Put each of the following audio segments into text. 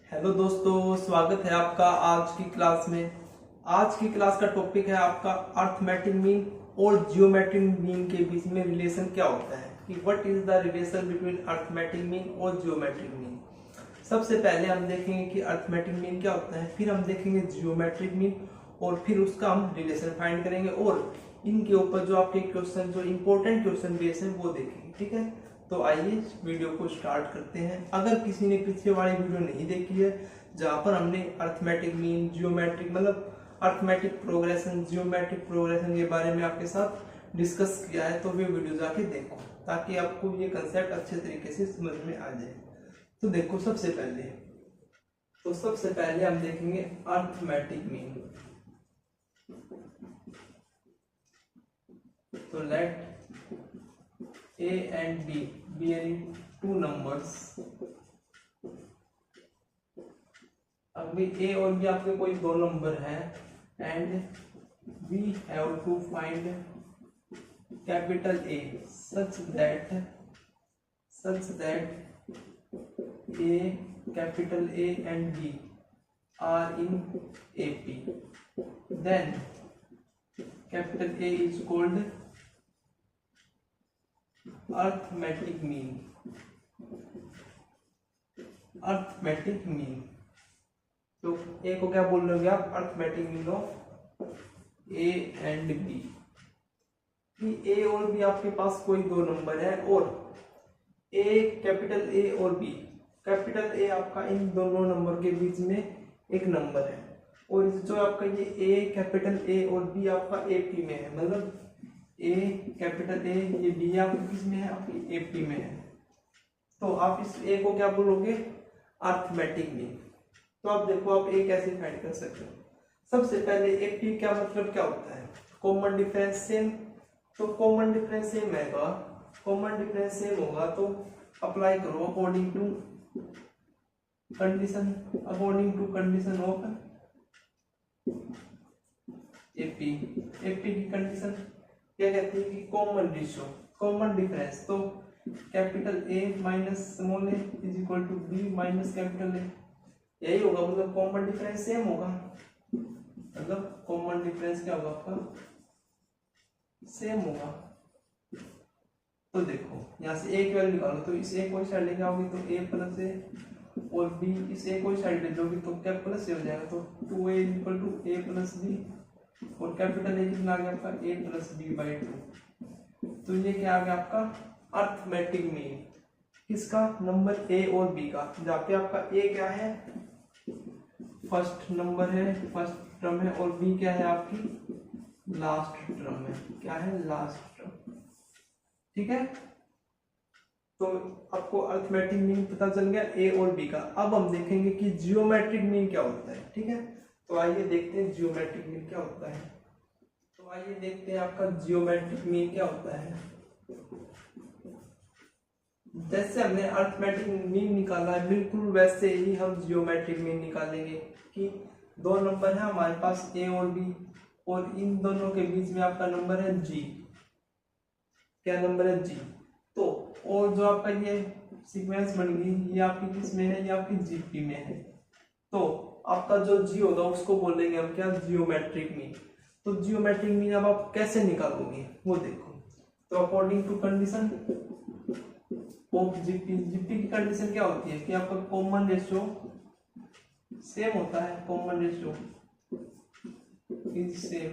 Hello दोस्तों, स्वागत है आपका आज की क्लास में। आज की क्लास का टॉपिक है आपका अर्थमेटिक मीन और जियोमेट्रिक मीन के बीच में रिलेशन क्या होता है, कि what is the relation between arithmetic mean और जियोमेट्रिक मीन। सबसे पहले हम देखेंगे कि अर्थमेटिक मीन क्या होता है, फिर हम देखेंगे जियोमेट्रिक मीन और फिर उसका हम रिलेशन फाइंड करेंगे और इनके ऊपर जो आपके क्वेश्चन, जो इंपॉर्टेंट क्वेश्चन बेस है वो देखेंगे। ठीक है, तो आइए वीडियो को स्टार्ट करते हैं। अगर किसी ने पिछले वाली वीडियो नहीं देखी है जहां पर हमने अर्थमेटिक मीन, जियोमेट्रिक मतलब अर्थमेटिक प्रोग्रेशन, जियोमेट्रिक प्रोग्रेशन के बारे में आपके साथ डिस्कस किया है, तो वे वीडियो जाके देखो ताकि आपको ये कंसेप्ट अच्छे तरीके से समझ में आ जाए। तो देखो, सबसे पहले हम देखेंगे अर्थमेटिक मीन। तो late A and B bearing two numbers। अभी A और B आपके कोई दो नंबर है and we have to find capital A such that A, capital A and B are in AP, then capital A is called arithmetic mean. तो A को क्या बोल रहे हो आप, arithmetic mean of A and B. कि A और B आपके पास कोई दो नंबर है और ए, कैपिटल ए और बी, कैपिटल ए आपका इन दोनों नंबर के बीच में एक नंबर है और जो आपका ये ए, कैपिटल ए और बी आपका एपी में है, मतलब ए, कैपिटल ए, ये बी आपके किस में है, आपकी एपी में है। तो आप इस ए को क्या बोलोगे, अर्थमेटिक मीन। तो आप देखो, आप ए कैसे फाइंड कर सकते हो। सबसे पहले एपी क्या मतलब क्या होता है, कॉमन डिफरेंस सेम। तो कॉमन डिफरेंस सेम होगा तो अप्लाई करो according to condition of AP. AP की कंडीशन क्या कहती है कि कॉमन डिफरेंस। तो capital A minus small A is equal to B minus capital A, यही होगा। मतलब कॉमन डिफरेंस सेम होगा, मतलब कॉमन डिफरेंस क्या होगा आपका, सेम होगा। तो देखो यहाँ से ए की वैल्यू निकालो, तो इस ए को इस साइड लेके आओगे तो ए प्लस ए और बी इस ए को इस साइड ले जाओगे तो क्या प्लस ए हो जाएगा। तो 2a is equal to A plus B और कैपिटल ए कितना आ गया आपका, ए प्लस बी बाई 2। तो ये क्या आ गया आपका अर्थमेटिक मीन, किसका, नंबर ए और बी का। जहाँ पे आपका ए क्या है, फर्स्ट नंबर है, फर्स्ट टर्म है, और बी क्या है आपकी लास्ट टर्म है, क्या है, लास्ट टर्म। ठीक है, तो आपको अर्थमेटिक मीन पता चल गया ए और बी का। अब हम देखेंगे कि जियोमेट्रिक मीन क्या होता है। ठीक है, तो आइए देखते हैं जियोमेट्रिक मीन क्या होता है। तो आइए देखते हैं आपका जियोमेट्रिक मीन क्या होता है। जैसे हमने अर्थमेटिक मीन निकाला है, बिल्कुल वैसे ही हम जियोमेट्रिक मीन निकालेंगे। कि दो नंबर है हमारे पास ए और बी और इन दोनों के बीच में आपका नंबर है जी। क्या नंबर है, जी। तो और जो आपका ये सीक्वेंस बन गई, ये आपकी किस में है, ये आपकी जीपी में है। तो आपका जो जी होगा उसको बोलेंगे हम क्या, जियोमेट्रिक मीन। तो जियोमेट्रिक मीन अब आप कैसे निकालोगे वो देखो। तो according to condition of GP, GP की कंडीशन क्या होती है कि आपका कॉमन रेशियो सेम होता है, कॉमन रेशियो इज सेम।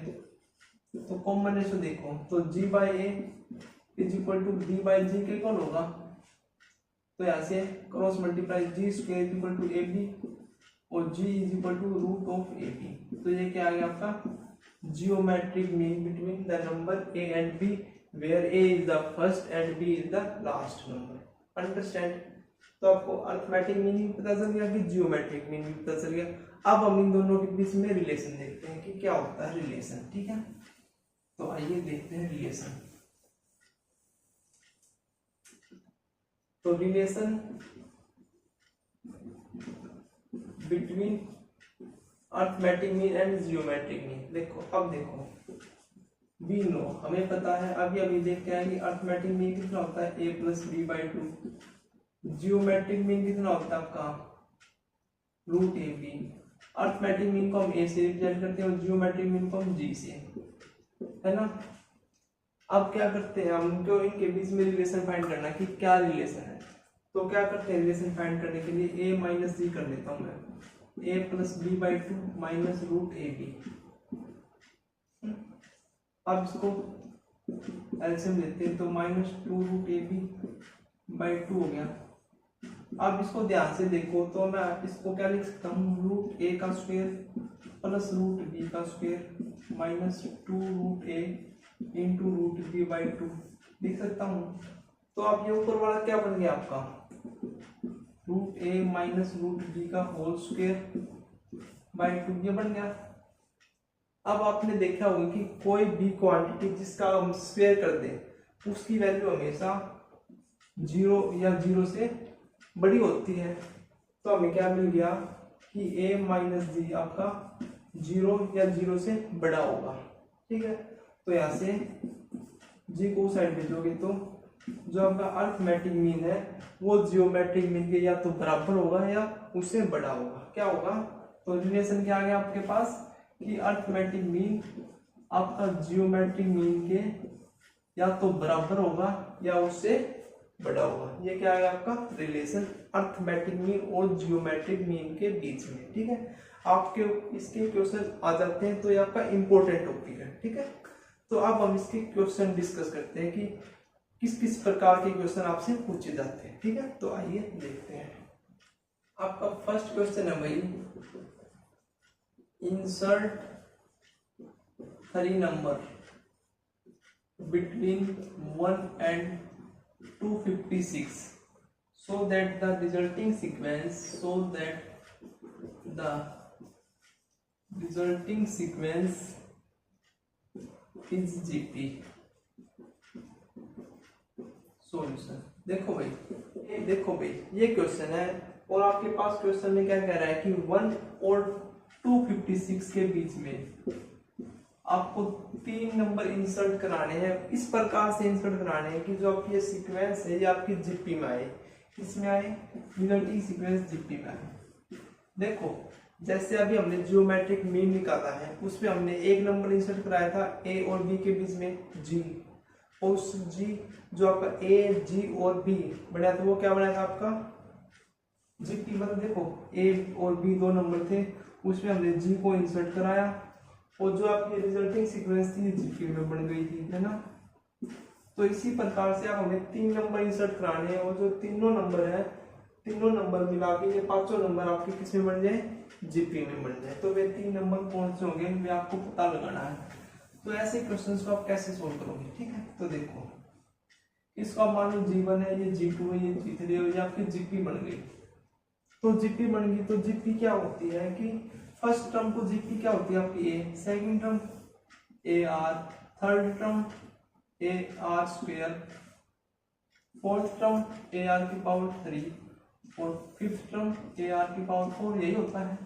तो कॉमन रेशियो देखो, तो G by A is equal to B by G के कौन होगा। तो यहाँ से cross multiply, G square is equal to A B और g is equal to root of A B. तो ये क्या आ गया आपका geometric mean between the number a and b where a is the first and b is the last number. Understand. तो आपको arithmetic meaning पता चल गया कि जियोमेट्रिक मीनिंग पता चल गया। अब हम इन दोनों के बीच में रिलेशन देखते हैं कि क्या होता है रिलेशन। ठीक है, तो आइए देखते हैं रिलेशन। तो relation between arithmetic mean and geometric mean. देखो, अब देखो, वी नो, हमें पता है, अभी देखते हैं कि अर्थमेटिक मीन कितना होता है, A plus B by 2। Geometric mean कितना होता है आपका, root A B. Arithmetic mean को हम ए से रिप्रेजेंट करते हैं और जियोमेट्रिक मीन को हम जी से, है ना। अब क्या करते हैं, हमको इनके बीच में रिलेशन फाइंड करना कि क्या रिलेशन है। तो क्या करते हैं, रिलेशन फाइंड करने के लिए ए माइनस जी कर लेता हूँ मैं, A plus B by two minus root A B. अब इसको एलसीएम लेते हैं तो minus two root A B by two हो गया। अब इसको ध्यान से देखो तो मैं इसको क्या लिख सकता हूँ, रूट ए का स्क्वायर प्लस रूट बी का square minus two root A into root B by two लिख सकता हूँ। तो अब ये ऊपर वाला क्या बन गया आपका, रूट ए माइनस रूट बी का होल स्क्वायर बाई टू, ये बन गया। अब आपने देखा होगा कि कोई भी क्वांटिटी जिसका हम स्क्वायर कर दें उसकी वैल्यू हमेशा जीरो या जीरो से बड़ी होती है। तो हमें क्या मिल गया कि a माइनस जी आपका जीरो या जीरो से बड़ा होगा, ठीक है। तो यहाँ से g को साइड भेजोगे तो जो आपका अर्थमेटिक मीन है वो जियोमेट्रिक मीन के या तो बराबर होगा या उससे बड़ा होगा। क्या होगा, तो रिलेशन क्या आ गया आपके पास कि अर्थमेटिक मीन आपका जियोमेट्रिक मीन के या तो बराबर होगा या उससे बड़ा होगा। ये क्या है आपका रिलेशन अर्थमेटिक मीन और जियोमेट्रिक मीन के बीच में, ठीक है। आपके इसके क्वेश्चन आ जाते हैं तो ये आपका इंपॉर्टेंट टॉपिक है, ठीक है। तो अब हम इसके क्वेश्चन डिस्कस करते हैं कि किस किस प्रकार के क्वेश्चन आपसे पूछे जाते हैं, ठीक है। तो आइए देखते हैं। आपका फर्स्ट क्वेश्चन है भाई, insert 3 number between 1 and 256 so that the resulting sequence is GP। Solution देखो भाई ये क्वेश्चन है और आपके पास क्वेश्चन में क्या कह रहा है कि 1 और 256 के बीच में आपको 3 नंबर इंसर्ट कराने हैं। इस प्रकार से इंसर्ट कराने हैं कि जो आपकी ये सीक्वेंस है ये आपकी जीपी में आए, इसमें आए रिजल्टिंग सीक्वेंस जीपी में आए। देखो जैसे अभी हमने जियोमेट्रिक मीन निकाला है उसमें हमने एक नंबर इंसर्ट कराया था ए और बी के बीच में जी, और उस जी जो आपका ए जी और बी बनाया था वो क्या बनाया था आपका जीपी। मतलब देखो ए और बी 2 नंबर थे उसमें हमने जी को इंसर्ट कराया और जो आपकी रिजल्टिंग सीक्वेंस थी जीपी में बन गई थी, है ना। तो इसी प्रकार से आप हमें 3 नंबर इंसर्ट कराने हैं और जो तीनों नंबर है तीनों नंबर मिला के ये 5 नंबर आपके किस में बन जाए, जीपी में बन जाए। तो वे 3 नंबर कौन से होंगे वे आपको पता लगाना है। तो ऐसे क्वेश्चंस को आप कैसे सोल्व करोगे, ठीक है। तो देखो इसको आप मान लो G1 है, ये G2 है, ये G3 है, ये आपकी जीपी बन गई। तो जीपी बन गई तो जीपी क्या होती है कि फर्स्ट टर्म को जीपी क्या होती है आपकी A, second term A R, third term A R square, fourth term A R की पावर 3 और फिफ्थ टर्म ए आर की पावर 4, यही होता है।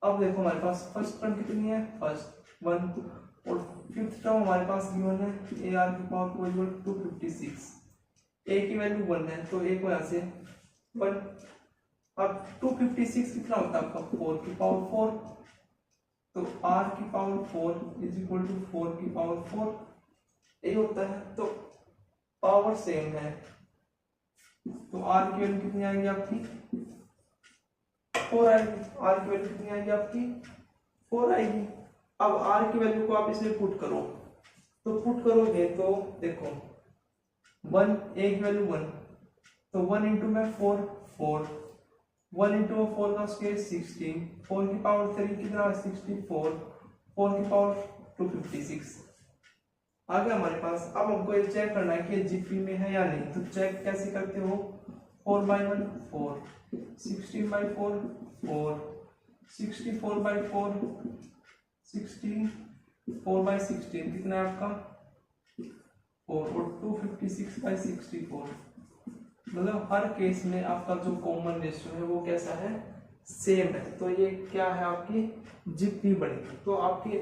अब देखो हमारे पास फर्स्ट टर्म कितनी है, फर्स्ट 1 और फिफ्थ टर्म हमारे पास गिवन है ए आर की पावर 4 256, ए की वैल्यू 1 है तो ए को यहाँ से 1। अब 256 कितना होता है आपका 4 की पावर 4, तो r की पावर 4 इज इक्वल टू 4 की पावर 4, यही होता है। तो पावर सेम है तो r की वैल्यू कितनी आएगी आपकी 4 आएगी, r की वैल्यू कितनी आएगी आपकी 4 आएगी। अब r की वैल्यू को आप इसमें पुट करो, तो पुट करोगे तो देखो 1 a की वैल्यू 1 तो 1 इंटू में 4 1 इंटू 4 का स्क्वायर 16, 4 की पावर 3 कितना 64, 4 की पावर 256 आ गया हमारे पास। अब हमको ये चेक करना है कि जीपी में है या नहीं। तो चेक कैसे करते हो, 4 बाई 1 4, 16 बाई 4 4, 64 बाई 4 16, 4 बाई 16 कितना है आपका 4 और 256 बाई 64। मतलब हर केस में आपका जो कॉमन रेशियो है वो कैसा है, सेम है। तो ये क्या है आपकी जीपी बनेगी। तो आपके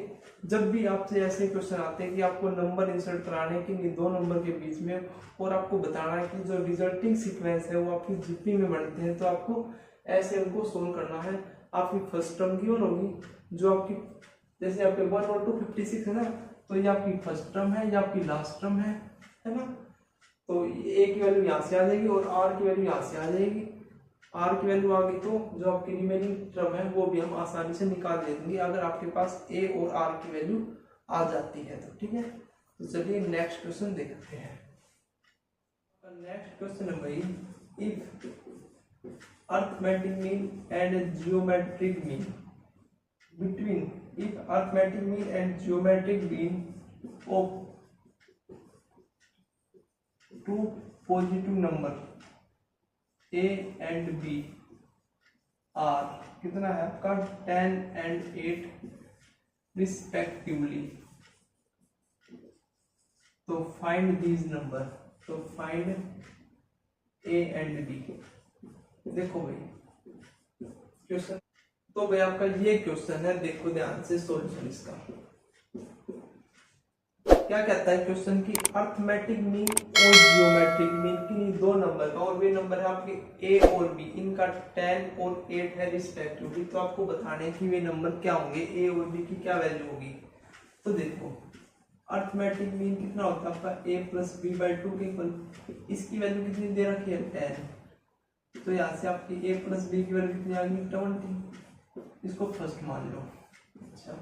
जब भी आपसे ऐसे क्वेश्चन आते हैं कि आपको नंबर इंसर्ट कराने के लिए 2 नंबर के बीच में और आपको बताना है कि जो रिजल्टिंग सीक्वेंस है वो आपकी जीपी में बनते हैं, तो आपको ऐसे उनको सोल्व करना है। आपकी फर्स्ट टर्म गिवन होगी, जो आपकी जैसे आपके 1 और 2 56 है ना, तो ये आपकी फर्स्ट टर्म है, ये आपकी लास्ट टर्म है ना। तो ए की वैल्यू यहाँ से आ जाएगी और आर की वैल्यू यहाँ से आ जाएगी। आर की वैल्यू आ गई तो जो आपकी रिमेनिंग टर्म है वो भी हम आसानी से निकाल देंगे अगर आपके पास ए और आर की वैल्यू आ जाती है तो, ठीक है। तो चलिए नेक्स्ट क्वेश्चन देखते हैं। नेक्स्ट क्वेश्चन है भाई, if arithmetic mean and geometric mean between if arithmetic mean and geometric mean of two positive number a and b are कितना है आपका 10 and 8 respectively, तो find these number, तो find a and b। देखो भाई question, तो भाई आपका ये क्वेश्चन है, देखो ध्यान से सॉल्यूशन इसका क्या कहता है क्वेश्चन की अर्थमेटिक मीन और जियोमेट्रिक मीन की दो नंबर का, और वे नंबर है आपके ए और बी, इनका 10 और 8 है रिस्पेक्टिवली। तो आपको बताने कि वे नंबर क्या होंगे, ए और बी की क्या वैल्यू होगी। तो देखो अर्थमेटिक मीन कितना होता है आपका a प्लस बी बाई 2 के इक्वल, इसकी वैल्यू कितनी दे रखी है 10, तो यहाँ से आपकी a प्लस बी की वैल्यू कितनी आ गई 20, इसको फर्स्ट मान लो। अच्छा,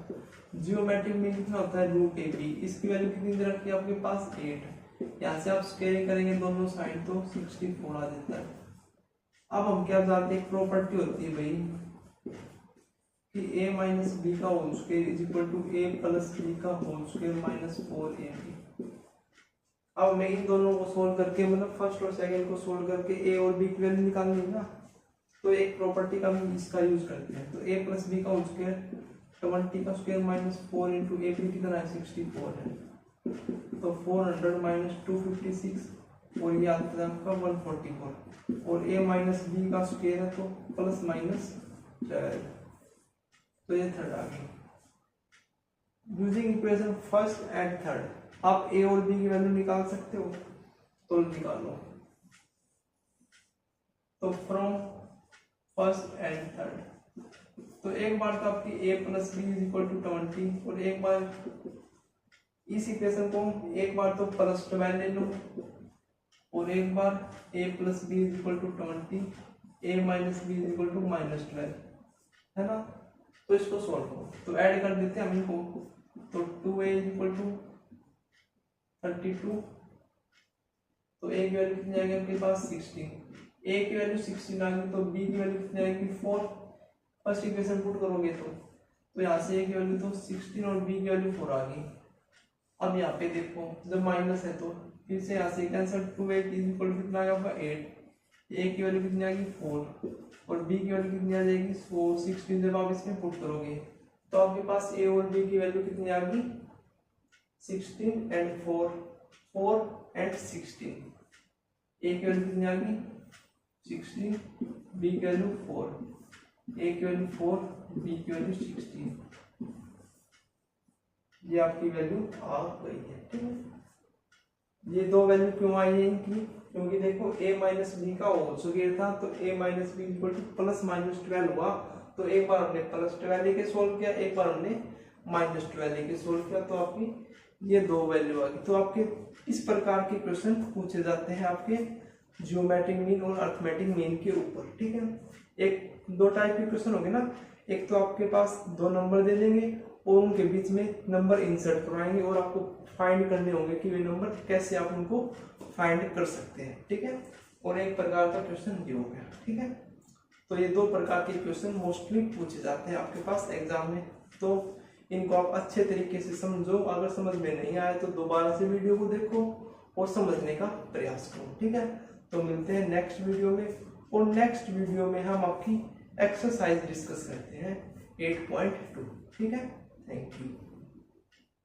जियोमेट्रिक मीन कितना होता है रूट ए बी, इसकी वैल्यू कितनी दे रखी है आपके पास 8, यहाँ से आप स्क्वायरिंग करेंगे दोनों साइड तो 64 आ जाता है। अब हम क्या जानते हैं, प्रॉपर्टी होती है भाई कि a माइनस बी का whole square is equal to a plus B का होल स्क्वायर माइनस 4ab। अब मैं इन दोनों को सोल्व करके मतलब फर्स्ट और सेकंड को सोल्व करके a और b की वैल्यू निकालनी है ना, तो एक प्रॉपर्टी का हम इसका यूज करते हैं। तो a प्लस बी का होल स्क्वायर 20 का square minus 4 into A B कितना है 64 है, तो 400 माइनस 256 और ये आता है आपका 144, और a माइनस बी का स्क्वायर है तो प्लस माइनस 12, तो ये थर्ड आ गई। Using equation first and third आप a और b की वैल्यू निकाल सकते हो, तो निकालो। तो फ्रॉम फर्स्ट एंड थर्ड, तो एक बार तो आपकी a plus B is equal to 20, और एक बार इस इक्वेशन को एक बार तो प्लस 12 ले लो, और एक बार a plus B is equal to 20, a minus B is equal to minus 12, है ना। तो इसको सॉल्व करो, तो ऐड कर देते हैं हम इनको, तो 2a इज इक्वल टू 32, तो a की वैल्यू कितनी आएगी आपके पास 16, a की वैल्यू 16 आ गई, तो b की वैल्यू कितनी आएगी 4, फर्स्ट इक्वेशन पुट करोगे तो यहाँ से a की वैल्यू तो 16 और b की वैल्यू 4 आ गई। अब यहाँ पे देखो जब माइनस है तो फिर से यहाँ से cancel, 2a is equal to कितना आ गया आपका 8, a की वैल्यू कितनी आ गई 4 और b की वैल्यू कितनी आ जाएगी 4, 16 जब आप इसमें पुट करोगे तो आपके पास a और b की वैल्यू कितनी आ गई 16 एंड 4, 4 एंड 16, a की वैल्यू कितनी आ गई 16, b की वैल्यू 4, a की वैल्यू 4, b की वैल्यू 16, ये आपकी वैल्यू आ गई है, ठीक है। ये दो वैल्यू क्यों आई है इनकी, क्योंकि देखो a माइनस बी का होल स्क्वायर था, तो a minus B equal to plus minus 12 हुआ, तो एक बार हमने प्लस 12 लेके सोल्व किया, एक बार हमने माइनस 12 लेके सोल्व किया, तो आपकी ये दो वैल्यू आ गई। तो आपके इस प्रकार के क्वेश्चन पूछे जाते हैं आपके जियोमेट्रिक मीन और अर्थमेटिक मीन के ऊपर, ठीक है। एक दो टाइप के क्वेश्चन होंगे ना, एक तो आपके पास दो नंबर दे देंगे और उनके बीच में नंबर इंसर्ट करवाएंगे और आपको फाइंड करने होंगे कि वे नंबर कैसे आप उनको फाइंड कर सकते हैं, ठीक है। और एक प्रकार का क्वेश्चन ये हो गया, ठीक है। तो ये दो प्रकार के क्वेश्चन मोस्टली पूछे जाते हैं आपके पास एग्जाम में, तो इनको आप अच्छे तरीके से समझो। अगर समझ में नहीं आए तो दोबारा से वीडियो को देखो और समझने का प्रयास करो, ठीक है। तो मिलते हैं नेक्स्ट वीडियो में, और नेक्स्ट वीडियो में हम आपकी एक्सरसाइज डिस्कस करते हैं 8.2, ठीक है। Thank you.